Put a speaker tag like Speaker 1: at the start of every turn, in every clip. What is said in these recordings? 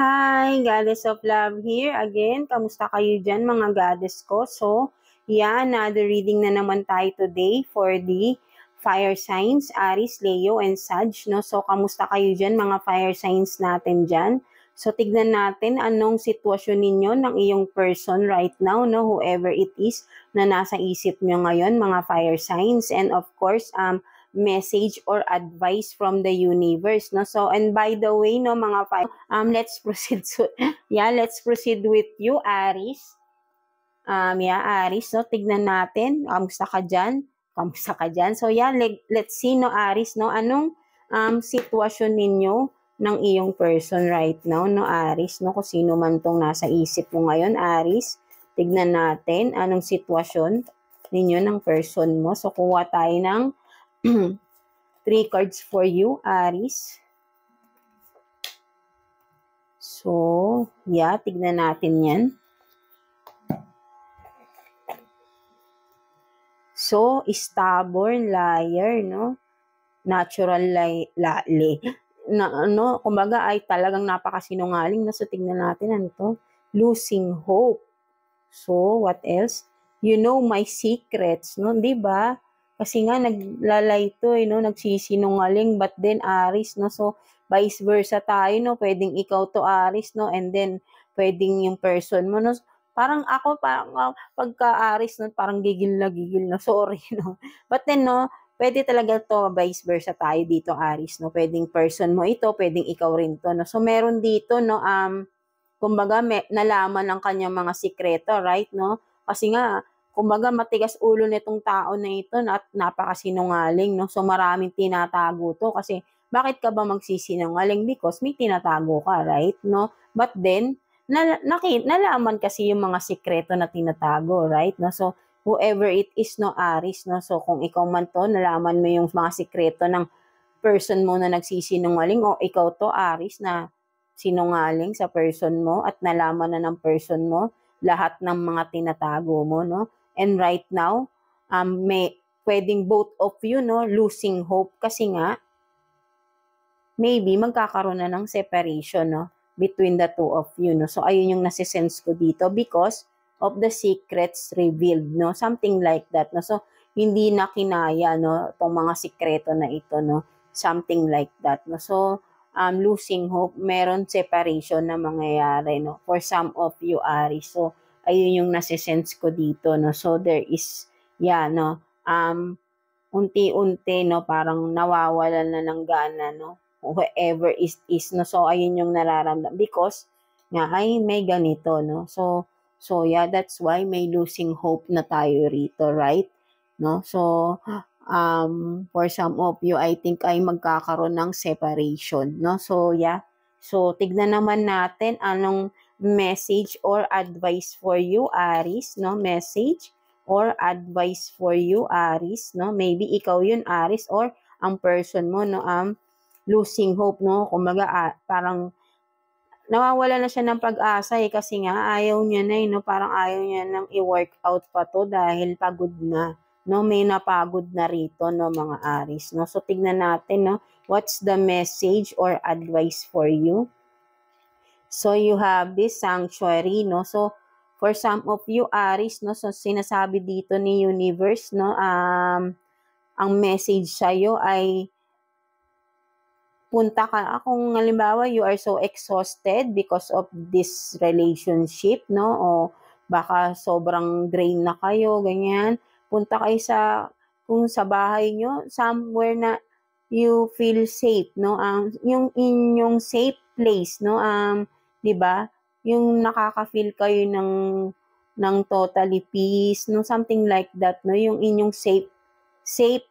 Speaker 1: Hi, Goddess of Love here again. Kamusta kayo dyan mga goddess ko? So, another reading na naman tayo today for the fire signs, Aries, Leo, and Sag. No? So, kamusta kayo dyan mga fire signs natin dyan? So, tignan natin anong sitwasyon ninyo ng iyong person right now, no? Whoever it is na nasa isip nyo ngayon, mga fire signs. And of course, message or advice from the universe, no? So, and by the way, no, mga let's proceed. So, let's proceed with you, Aries. Aries, no? Tignan natin. Kamusta ka dyan? Kamusta ka dyan? So, let's see, no, Aries, no? Anong sitwasyon ninyo ng iyong person right now, no, Aries, no? Kung sino man tong nasa isip mo ngayon, Aries. Tignan natin anong sitwasyon ninyo ng person mo. So, kuha tayo ng 3 cards for you, Aries. So, tignan natin yan. So, stubborn, liar, no? Natural kumbaga ay talagang napakasinungaling. So, tignan natin ano to. Losing hope. So, what else? You know my secrets, no? 'Di ba? Kasi nga naglalay to, no? Nagsisinungaling, but then Aries, no? So, vice versa tayo, no? Pwedeng ikaw to, Aries, no? And then pwedeng yung person mo, no? Parang ako, pagka Aries, no? Parang gigil na, sorry, no? But then, no? Pwede talaga to, vice versa tayo dito, Aries, no? Pwedeng person mo ito, pwedeng ikaw rin to, no? So, meron dito, no? Kumbaga, nalaman ng kanyang mga sikreto, right, no? Kasi nga, kumbaga, matigas ulo nitong tao na ito at napakasinungaling, no? So, maraming tinatago to kasi bakit ka ba magsisinungaling? Because may tinatago ka, right, no? But then, nalaman kasi yung mga sikreto na tinatago, right, no? So, whoever it is, no, Aries, no? So, kung ikaw man to, nalaman mo yung mga sikreto ng person mo na nagsisinungaling o ikaw to, Aries, na sinungaling sa person mo at nalaman na ng person mo lahat ng mga tinatago mo, no? And right now, may pwedeng both of you, no, losing hope kasi nga maybe magkakaroon na ng separation, no, between the two of you, no. So ayun yung nasisense ko dito because of the secrets revealed, no, something like that, no. So hindi na kinaya, no, tong mga sikreto na ito, no, something like that, no. So losing hope, meron separation na mangyayari, no, for some of you, Aries. So ayun yung nasisense ko dito, no. So there is, unti-unti, no, parang nawawalan na ng gana, no, whoever is, no. So ayun yung nararamdaman because nga ay may ganito, no. So that's why may losing hope na tayo rito, right, no. So for some of you, I think ay magkakaroon ng separation, no. So so tignan naman natin anong message or advice for you, Aries, no? Message or advice for you, Aries, no? Maybe ikaw yun, Aries, or ang person mo, no? Losing hope, no? Kumbaga, parang nawawala na siya ng pag-asa kasi nga ayaw niya na, no? Parang ayaw niya nang i-work out pa to dahil pagod na, no? May napagod na rito, no, mga Aries, no? So tignan natin, no? What's the message or advice for you? So, you have this sanctuary, no? So, for some of you, Aries, no? So, sinasabi dito ni universe, no? Ang message sa'yo ay punta ka, kung halimbawa, you are so exhausted because of this relationship, no? O baka sobrang drain na kayo, ganyan. Punta kayo kung sa bahay nyo, somewhere na you feel safe, no? Yung inyong safe place, no? 'Di ba? Yung nakaka-feel kayo ng totally peace, no, something like that, no, yung inyong safe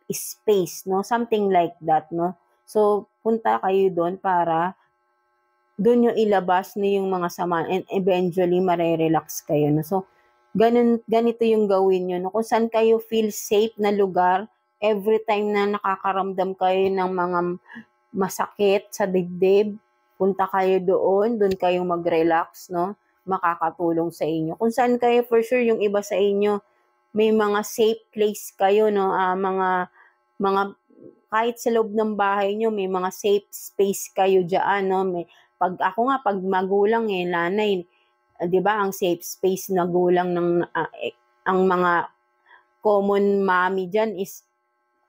Speaker 1: space, no, something like that, no. So punta kayo doon para doon yung ilabas no yung mga sama and eventually marerelax kayo, no. So ganito yung gawin niyo, no, kung saan kayo feel safe na lugar every time na nakakaramdam kayo ng mga masakit sa dibdib. Punta kayo doon kayong mag-relax, no? Makakatulong sa inyo. Kung saan kayo, for sure, yung iba sa inyo, may mga safe place kayo, no? Mga kahit sa loob ng bahay nyo, may mga safe space kayo dyan, no? pag ako nga, pag magulang nanay, 'di ba, ang safe space na gulang ng ang mga common mommy dyan is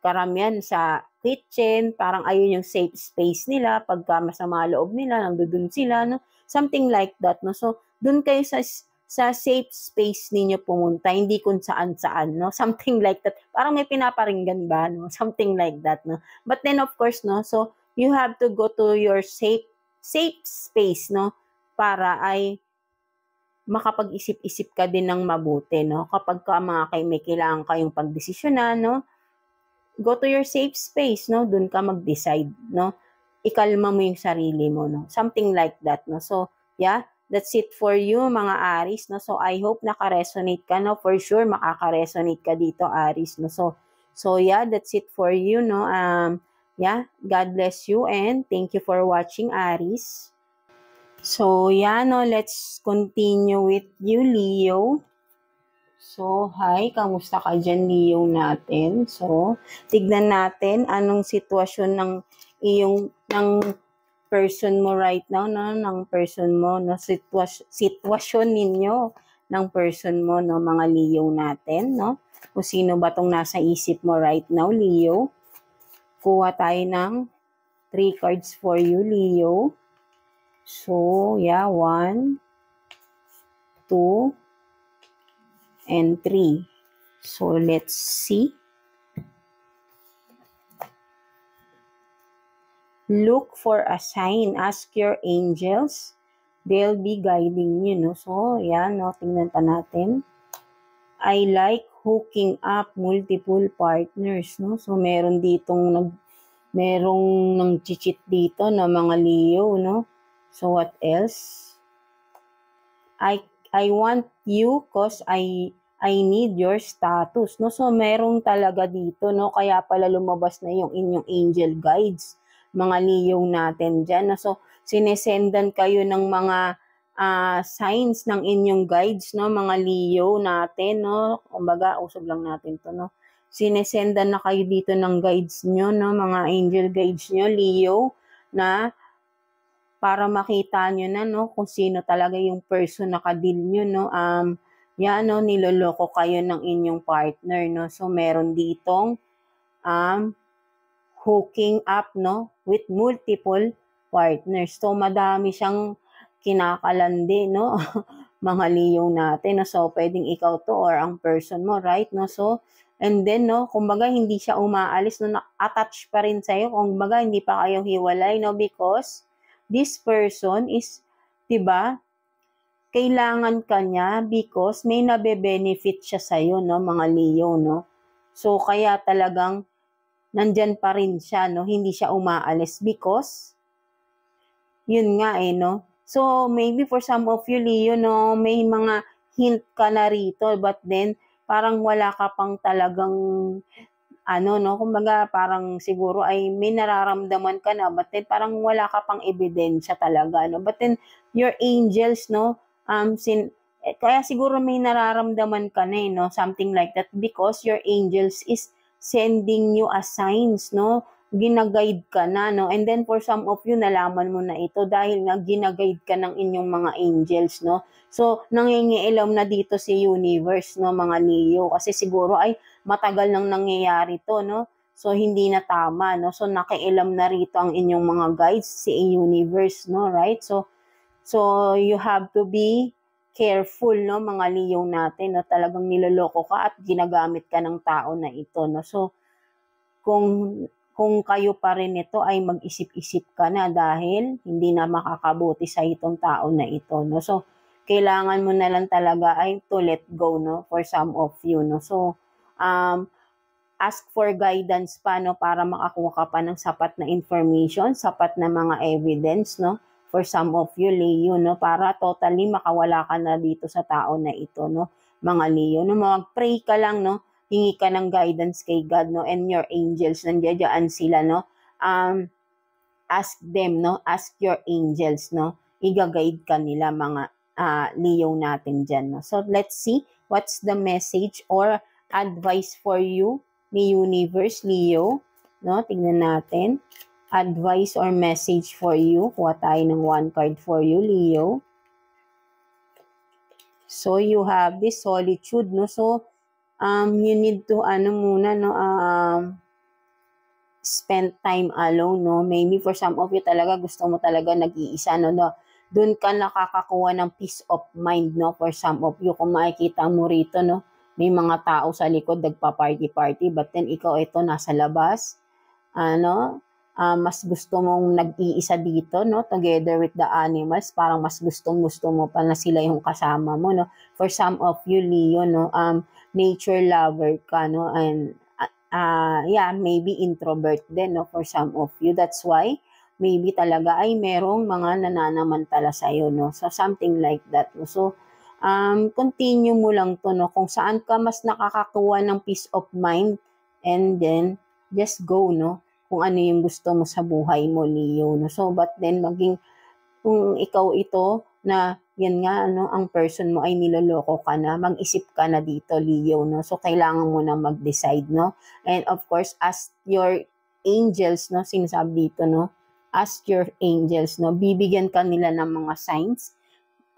Speaker 1: karamihan sa kitchen, parang ayun yung safe space nila, pagka masama loob nila, nandoon sila, no? Something like that, no? So, doon kayo sa safe space ninyo pumunta, hindi kung saan-saan, no? Something like that. Parang may pinaparinggan ba, no? Something like that, no? But then, of course, no? So, you have to go to your safe space, no? Para ay makapag-isip-isip ka din ng mabuti, no? Kapag may kailangan kayong pagdesisyonan, no? Go to your safe space, no? Doon ka mag-decide, no? Ikalma mo yung sarili mo, no? Something like that, no? So, yeah, that's it for you, mga Aries, no? So, I hope naka-resonate ka, no? For sure, makaka-resonate ka dito, Aries, no? So, yeah, that's it for you, no? Yeah, God bless you and thank you for watching, Aries. So, yeah, no? Let's continue with you, Leo. So, hi, kamusta ka dyan, Leo natin? So, tignan natin anong sitwasyon ng person mo right now, no? Ng person mo, no? Sitwasyon ninyo ng person mo, no? Mga Leo natin, no? Kung sino ba tong nasa isip mo right now, Leo? Kuha tayo ng 3 cards for you, Leo. So, yeah, 1, 2, and 3. So, let's see. Look for a sign. Ask your angels. They'll be guiding you, no? So, yan, no? Tingnan pa natin. I like hooking up multiple partners, no? So, merong nang-cheat dito na mga Leo, no? So, what else? I want you cause I need your status, no? So, merong talaga dito, no? Kaya pala lumabas na yung inyong angel guides, mga Leo natin dyan, no? So, sinesendan kayo ng mga signs ng inyong guides, no? Mga Leo natin, no? Kumbaga, usog lang natin to, no? Sinesendan na kayo dito ng guides nyo, no? Mga angel guides nyo, Leo, na para makita nyo na, no, kung sino talaga yung person na kadil nyo, no. Yan, no, niloloko kayo ng inyong partner, no. So, meron ditong hooking up, no, with multiple partners. So, madami siyang kinakalandi, no, mga Leo natin, no. So, pwedeng ikaw to or ang person mo, right, no. So, and then, no, kumbaga, hindi siya umaalis, no, na-attach pa rin sa'yo, kumbaga, hindi pa kayo hiwalay, no, because this person is, 'di ba? Kailangan ka niya because may nabe-benefit siya sa iyo, no, mga Leo, no. So kaya talagang nandyan pa rin siya, no. Hindi siya umaalis because yun nga no. So maybe for some of you, Leo, no, may mga hint ka na rito but then parang wala ka pang talagang no, kumbaga parang siguro ay may nararamdaman ka na, but then parang wala ka pang ebidensya talaga, no. But then, your angels, no, kaya siguro may nararamdaman ka na, no, something like that, because your angels is sending you a signs, no, ginaguide ka na, no, and then for some of you, nalaman mo na ito dahil nga ginaguide ka ng inyong mga angels, no. So, nangingialam na dito si universe, no, mga Leo, kasi siguro ay matagal nang nangyayari to, no? So, hindi na tama, no? So, nakialam na rito ang inyong mga guides, si universe, no? Right? So you have to be careful, no? Mga Leo natin, no? Talagang niloloko ka at ginagamit ka ng tao na ito, no? So, kung kayo pa rin ito ay mag-isip-isip ka na dahil hindi na makakabuti sa itong tao na ito, no? So, kailangan mo na lang talaga ay to let go, no? For some of you, no? So, ask for guidance pa, no, para makakuha ka pa ng sapat na information, sapat na mga evidence, no, for some of you, Leo, no, para totally makawala ka na dito sa tao na ito, no, mga Leo, no, mag-pray ka lang, no, hingi ka ng guidance kay God, no, and your angels, nandiyan sila, no, ask them, no, ask your angels, no, i-guide ka nila, mga Leo natin dyan, no. So, let's see, what's the message or advice for you ni universe, Leo, no? Tingnan natin. advice or message for you. Kuha tayo ng one card for you, Leo. So, you have this solitude, no? So, you need to, spend time alone, no? Maybe for some of you talaga, gusto mo talaga nag-iisa, no? Doon ka nakakakuha ng peace of mind, no? For some of you, kung makikita mo rito, no? May mga tao sa likod, nagpa-party-party, but then ikaw ito nasa labas, mas gusto mong nag-iisa dito, no? Together with the animals, parang mas gustong-gusto mo pa na sila yung kasama mo, no? For some of you, Leo, no? Nature lover ka, no? And, maybe introvert din, no? For some of you. That's why, maybe talaga ay merong mga nananamantala sa'yo, no? So, something like that, no? So, continue mo lang to, no? Kung saan ka mas nakakakuha ng peace of mind, and then, just go, no? Kung ano yung gusto mo sa buhay mo, Leo, no? So, but then, kung ikaw ito, na, yan nga, ang person mo ay niloloko ka na, mag-isip ka na dito, Leo, no? So, kailangan mo na mag-decide, no? And, of course, ask your angels, no? Sinasabi dito, no? Ask your angels, no? Bibigyan ka nila ng mga signs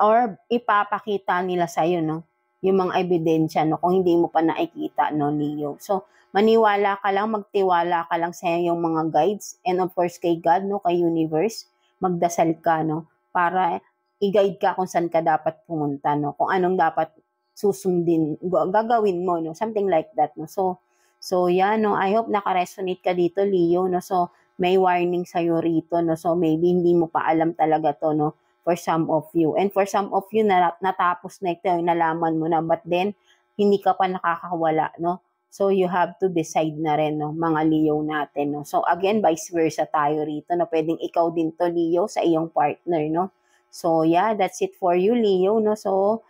Speaker 1: or ipapakita nila sa'yo, no? Yung mga ebidensya, no? Kung hindi mo pa nakikita, no, Leo. So, maniwala ka lang, magtiwala ka lang sa iyong mga guides. And of course, kay God, no? Kay universe, magdasal ka, no? Para i-guide ka kung saan ka dapat pumunta, no? Kung anong dapat susundin, gagawin mo, no? Something like that, no? So no? I hope naka-resonate ka dito, Leo, no? So, may warning sa'yo rito, no? So, maybe hindi mo pa alam talaga to, no? For some of you. And for some of you, natapos na ito, nalaman mo na, but then, hindi ka pa nakakawala, no? So, you have to decide na rin, no? Mga Leo natin, no? So, again, vice versa tayo rito, no? Pwedeng ikaw din to, Leo, sa iyong partner, no? So, that's it for you, Leo, no? So,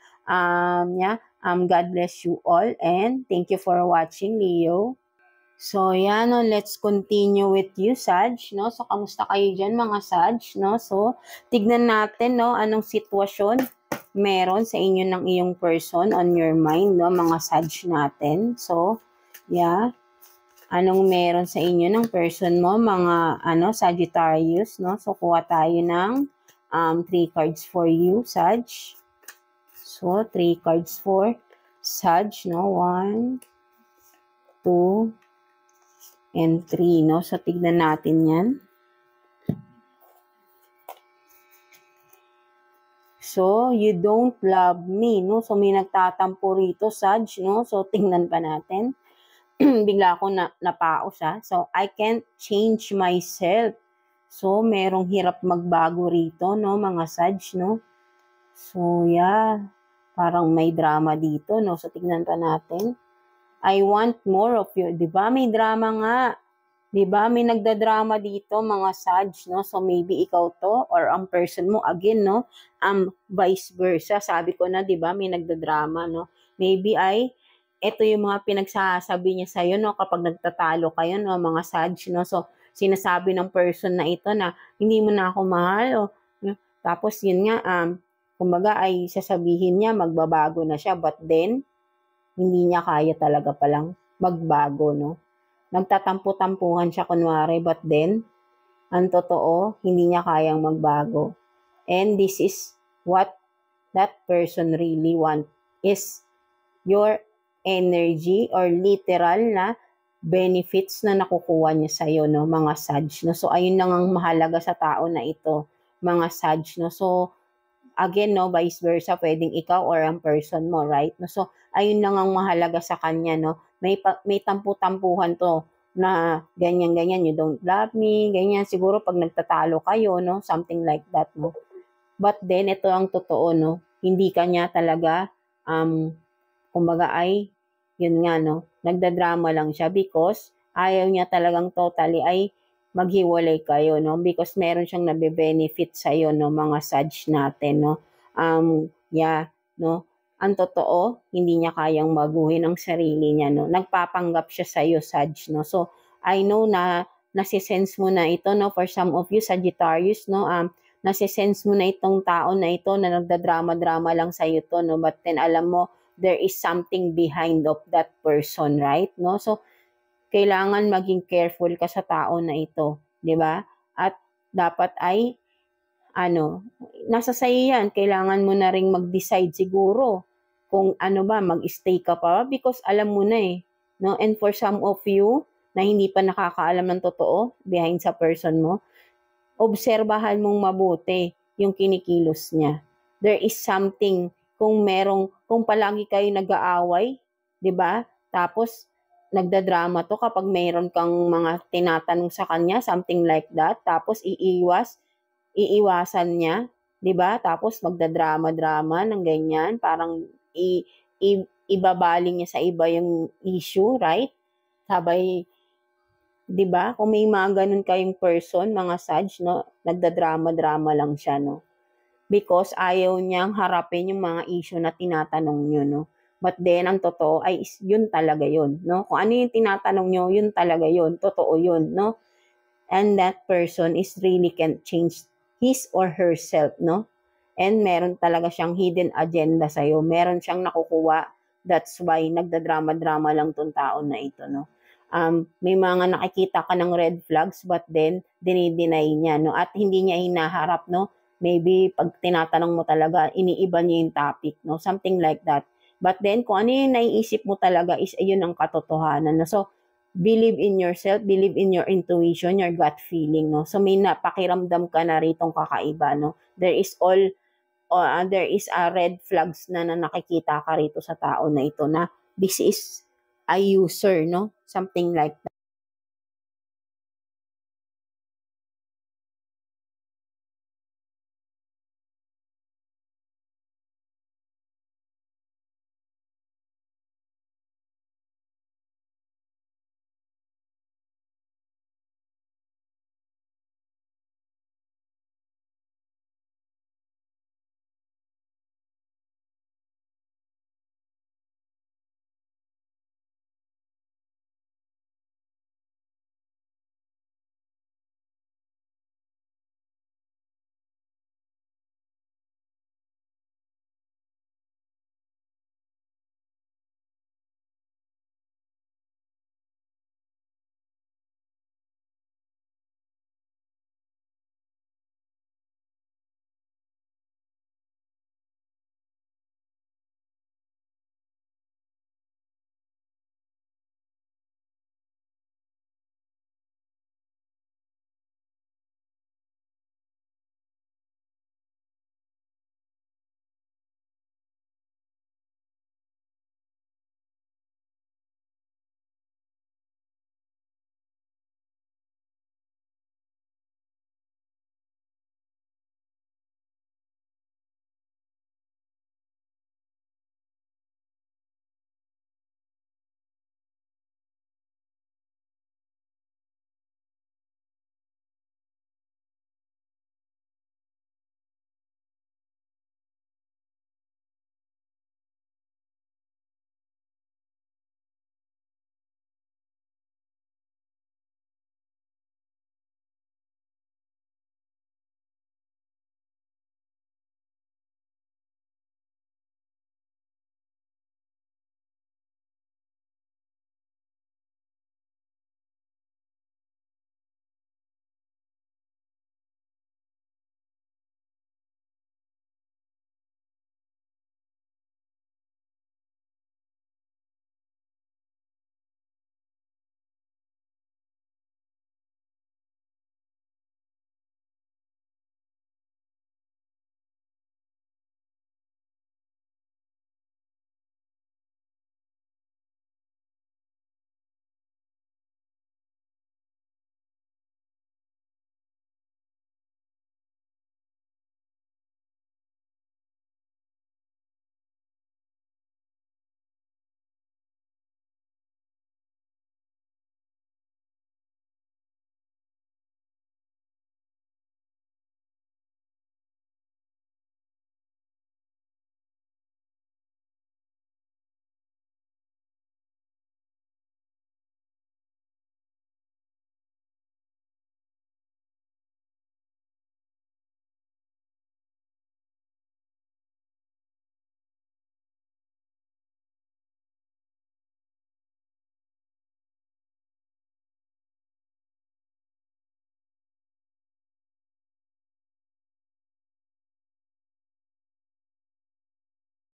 Speaker 1: God bless you all, and thank you for watching, Leo. So, no, let's continue with you, Sag, no? So, kamusta kayo dyan, mga Sag, no? So, tignan natin, no, anong sitwasyon meron sa inyo ng iyong person on your mind, no, mga Sag natin. So, anong meron sa inyo ng person mo, mga, Sagittarius, no? So, kuha tayo ng 3 cards for you, Sag. So, 3 cards for Sag, no? 1, 2, and 3, no? So, tignan natin yan. So, you don't love me, no? So, may nagtatampo rito, Sag, no? So, tingnan pa natin. Bigla ako napaos, ha? So, I can't change myself. So, merong hirap magbago rito, no? Mga Sag, no? So, parang may drama dito, no? So, tignan pa natin. I want more of you. Diba? May drama nga. Diba? May nagdadrama dito, mga Sag, no? So, maybe ikaw to or ang person mo, again, no? Vice versa. Sabi ko na, diba? May nagdadrama, no? Maybe ito yung mga pinagsasabi niya sa'yo, no? Kapag nagtatalo kayo, no? Mga Sag, no? So, sinasabi ng person na ito na, hindi mo na ako mahal, o, tapos, yun nga, kumbaga ay sasabihin niya, magbabago na siya, but then, hindi niya kaya talaga palang magbago, no? Nagtatampo-tampuhan siya kunwari, but then, ang totoo, hindi niya kayang magbago. And this is what that person really want, is your energy or literal na benefits na nakukuha niya sa'yo, no? Mga Sag, no? So, ayun lang ang mahalaga sa tao na ito, mga Sag, no? So, again, no, vice versa, pwedeng ikaw or ang person mo, right? No, so, ayun lang ang mahalaga sa kanya, no? May tampu-tampuhan to na ganyan-ganyan, you don't love me, ganyan. Siguro pag nagtatalo kayo, no? Something like that, no? But then, ito ang totoo, no? Hindi kanya talaga, kumbaga ay, yun nga, no? Nagdadrama lang siya because ayaw niya talagang totally ay maghiwalay kayo, no? Because meron siyang nabe-benefit sa'yo, no? Mga Sag natin, no? No? Ang totoo, hindi niya kayang baguhin ang sarili niya, no? Nagpapanggap siya sa'yo, Sag, no? So, I know na nasisense mo na ito, no? For some of you, Sagittarius, no? Nasisense mo na itong tao na ito na nagdadrama-drama lang sa'yo to, no? But then, alam mo, there is something behind of that person, right? No? So, kailangan maging careful ka sa tao na ito, 'di ba? dapat ay, nasa sa'yo yan. Kailangan mo na ring mag-decide siguro kung mag-stay ka pa because alam mo na eh. No? And for some of you na hindi pa nakakaalam ng totoo behind sa person mo, obserbahan mong mabuti yung kinikilos niya. There is something, kung palagi kayo nag-aaway, 'di ba? Tapos nagdadrama to kapag mayroon kang mga tinatanong sa kanya, something like that, tapos iiwasan niya, 'di ba? Tapos magdadrama-drama ng ganyan, parang ibabaling niya sa iba yung issue, right? Sabay, 'di ba? Kung may mga ganun kayong person, mga Sag, no, nagdadrama-drama lang siya, no. Because ayaw niyang harapin yung mga issue na tinatanong niyo, no. But then ang totoo ay yun talaga yun, no. Kung ano yung tinatanong niyo, yun talaga yun, totoo yun, no. And that person is really can't change his or herself, no. And meron talaga siyang hidden agenda sa'yo. Meron siyang nakukuha. That's why nagdadrama-drama lang tong tao na ito, no. May mga nakikita ka ng red flags but then dinideny niya, no, at hindi niya hinaharap, no. Maybe pag tinatanong mo talaga, iniiba niya yung topic, no, something like that. But then kung ano yung naiisip mo talaga is ayun ang katotohanan, no. So believe in yourself, believe in your intuition, your gut feeling, no. So may napakiramdam ka na ritong kakaiba, no. There is a red flags na nakikita ka rito sa tao na ito, na this is a user, no? Something like that.